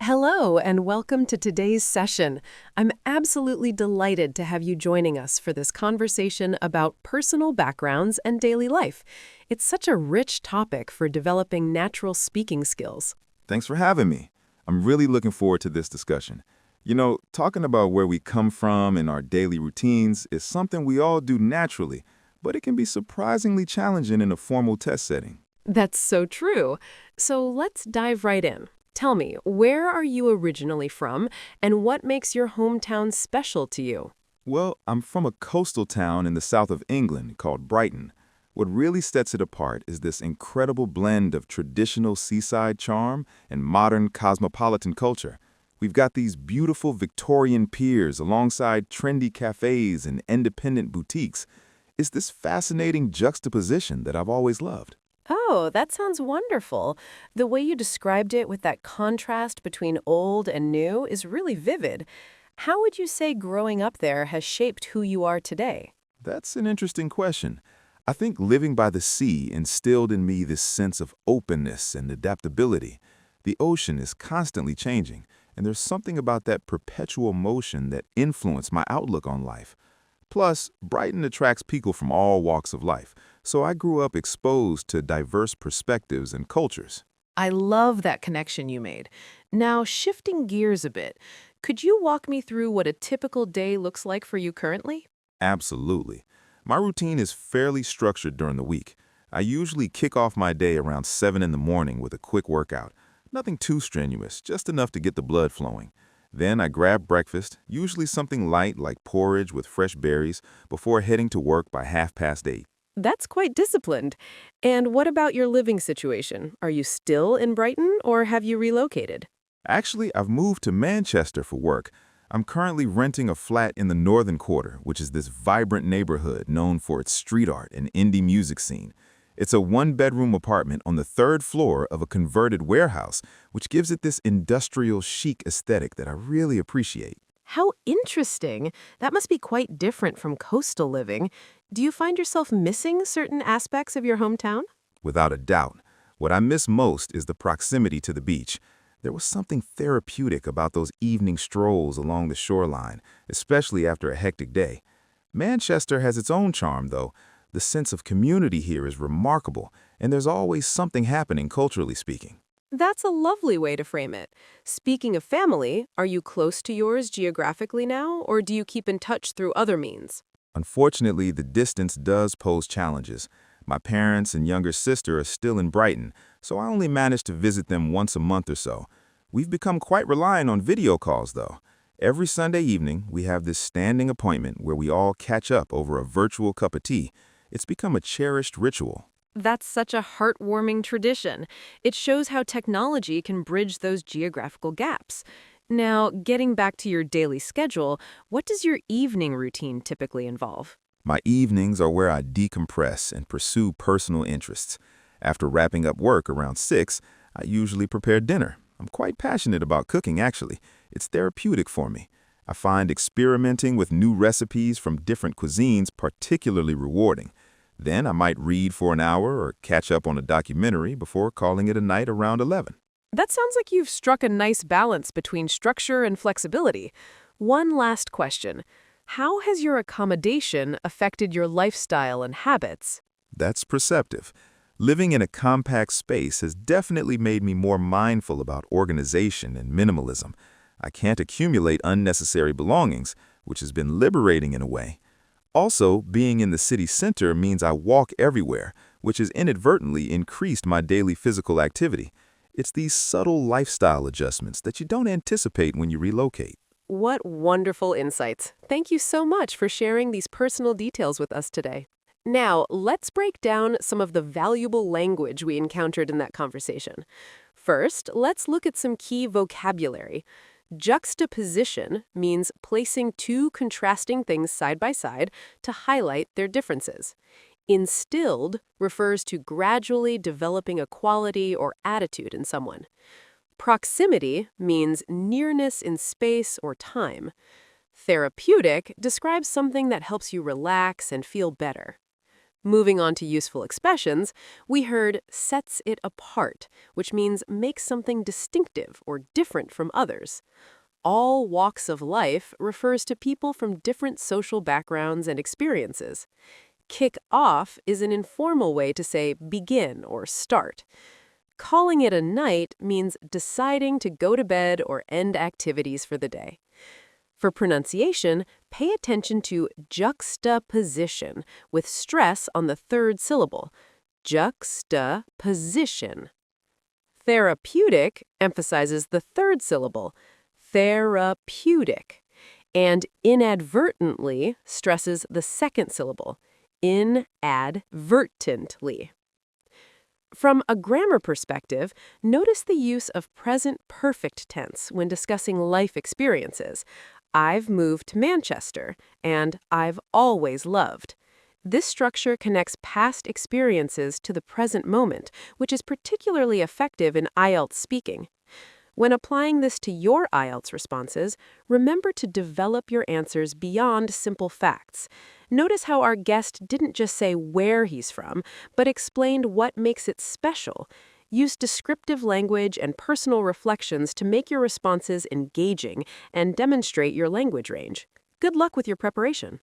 Hello, and welcome to today's session. I'm absolutely delighted to have you joining us for this conversation about personal backgrounds and daily life. It's such a rich topic for developing natural speaking skills. Thanks for having me. I'm really looking forward to this discussion. Talking about where we come from in our daily routines is something we all do naturally, but it can be surprisingly challenging in a formal test setting. That's so true. So let's dive right in. Tell me, where are you originally from, and what makes your hometown special to you? Well, I'm from a coastal town in the south of England called Brighton. What really sets it apart is this incredible blend of traditional seaside charm and modern cosmopolitan culture. We've got these beautiful Victorian piers alongside trendy cafes and independent boutiques. It's this fascinating juxtaposition that I've always loved. Oh, that sounds wonderful. The way you described it with that contrast between old and new is really vivid. How would you say growing up there has shaped who you are today? That's an interesting question. I think living by the sea instilled in me this sense of openness and adaptability. The ocean is constantly changing, and there's something about that perpetual motion that influenced my outlook on life. Plus, Brighton attracts people from all walks of life, so I grew up exposed to diverse perspectives and cultures. I love that connection you made. Now, shifting gears a bit, could you walk me through what a typical day looks like for you currently? Absolutely. My routine is fairly structured during the week. I usually kick off my day around 7 in the morning with a quick workout. Nothing too strenuous, just enough to get the blood flowing. Then I grab breakfast, usually something light like porridge with fresh berries, before heading to work by 8:30. That's quite disciplined. And what about your living situation? Are you still in Brighton or have you relocated? Actually, I've moved to Manchester for work. I'm currently renting a flat in the Northern Quarter, which is this vibrant neighborhood known for its street art and indie music scene. It's a one-bedroom apartment on the third floor of a converted warehouse, which gives it this industrial chic aesthetic that I really appreciate. How interesting. That must be quite different from coastal living. Do you find yourself missing certain aspects of your hometown? Without a doubt, what I miss most is the proximity to the beach. There was something therapeutic about those evening strolls along the shoreline, especially after a hectic day. Manchester has its own charm, though. The sense of community here is remarkable, and there's always something happening culturally speaking. That's a lovely way to frame it. Speaking of family, are you close to yours geographically now, or do you keep in touch through other means? Unfortunately, the distance does pose challenges. My parents and younger sister are still in Brighton, so I only manage to visit them once a month or so. We've become quite reliant on video calls, though. Every Sunday evening, we have this standing appointment where we all catch up over a virtual cup of tea. It's become a cherished ritual. That's such a heartwarming tradition. It shows how technology can bridge those geographical gaps. Now, getting back to your daily schedule, what does your evening routine typically involve? My evenings are where I decompress and pursue personal interests. After wrapping up work around 6, I usually prepare dinner. I'm quite passionate about cooking, actually. It's therapeutic for me. I find experimenting with new recipes from different cuisines particularly rewarding. Then I might read for an hour or catch up on a documentary before calling it a night around 11. That sounds like you've struck a nice balance between structure and flexibility. One last question. How has your accommodation affected your lifestyle and habits? That's perceptive. Living in a compact space has definitely made me more mindful about organization and minimalism. I can't accumulate unnecessary belongings, which has been liberating in a way. Also, being in the city center means I walk everywhere, which has inadvertently increased my daily physical activity. It's these subtle lifestyle adjustments that you don't anticipate when you relocate. What wonderful insights. Thank you so much for sharing these personal details with us today. Now, let's break down some of the valuable language we encountered in that conversation. First, let's look at some key vocabulary. Juxtaposition means placing two contrasting things side by side to highlight their differences. Instilled refers to gradually developing a quality or attitude in someone. Proximity means nearness in space or time. Therapeutic describes something that helps you relax and feel better. Moving on to useful expressions, we heard sets it apart, which means makes something distinctive or different from others. All walks of life refers to people from different social backgrounds and experiences. Kick off is an informal way to say begin or start. Calling it a night means deciding to go to bed or end activities for the day. For pronunciation, pay attention to juxtaposition with stress on the third syllable. Juxtaposition. Therapeutic emphasizes the third syllable. Therapeutic. And inadvertently stresses the second syllable. Inadvertently. From a grammar perspective, notice the use of present perfect tense when discussing life experiences. I've moved to Manchester, and I've always loved. This structure connects past experiences to the present moment, which is particularly effective in IELTS speaking. When applying this to your IELTS responses, remember to develop your answers beyond simple facts. Notice how our guest didn't just say where he's from, but explained what makes it special. Use descriptive language and personal reflections to make your responses engaging and demonstrate your language range. Good luck with your preparation.